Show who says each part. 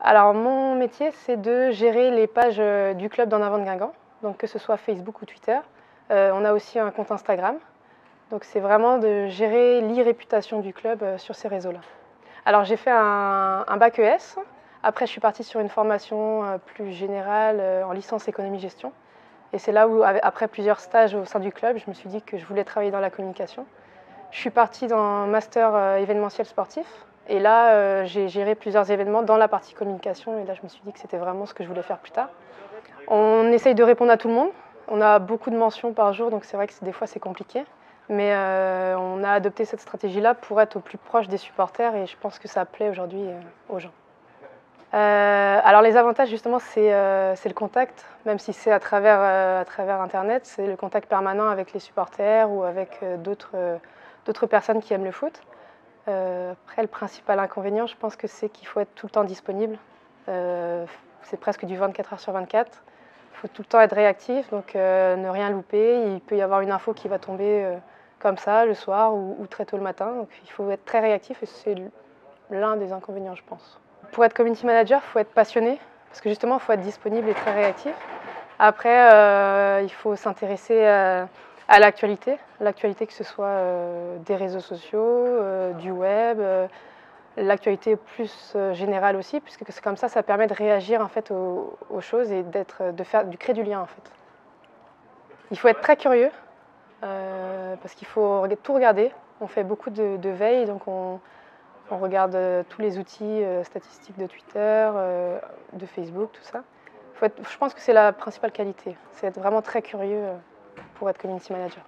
Speaker 1: Alors mon métier, c'est de gérer les pages du club d'En Avant de Guingamp, donc que ce soit Facebook ou Twitter. On a aussi un compte Instagram, donc c'est vraiment de gérer l'e-réputation du club sur ces réseaux-là. Alors j'ai fait un bac ES, après je suis partie sur une formation plus générale en licence économie-gestion. Et c'est là où, après plusieurs stages au sein du club, je me suis dit que je voulais travailler dans la communication. Je suis partie dans un master événementiel sportif. Et là, j'ai géré plusieurs événements dans la partie communication. Et là, je me suis dit que c'était vraiment ce que je voulais faire plus tard. On essaye de répondre à tout le monde. On a beaucoup de mentions par jour, donc c'est vrai que des fois, c'est compliqué. Mais on a adopté cette stratégie-là pour être au plus proche des supporters. Et je pense que ça plaît aujourd'hui aux gens. Alors les avantages justement c'est le contact, même si c'est à travers Internet, c'est le contact permanent avec les supporters ou avec d'autres personnes qui aiment le foot. Après le principal inconvénient je pense que c'est qu'il faut être tout le temps disponible. C'est presque du 24 heures sur 24. Il faut tout le temps être réactif, donc ne rien louper. Il peut y avoir une info qui va tomber comme ça le soir ou très tôt le matin, donc il faut être très réactif et c'est l'un des inconvénients je pense. Pour être community manager, il faut être passionné, parce que justement, il faut être disponible et très réactif. Après, il faut s'intéresser à l'actualité, que ce soit des réseaux sociaux, du web, l'actualité plus générale aussi, puisque c'est comme ça permet de réagir en fait aux choses et de créer du lien en fait. Il faut être très curieux, parce qu'il faut tout regarder. On fait beaucoup de veille, donc on regarde tous les outils statistiques de Twitter, de Facebook, tout ça. Je pense que c'est la principale qualité, c'est être vraiment très curieux pour être community manager.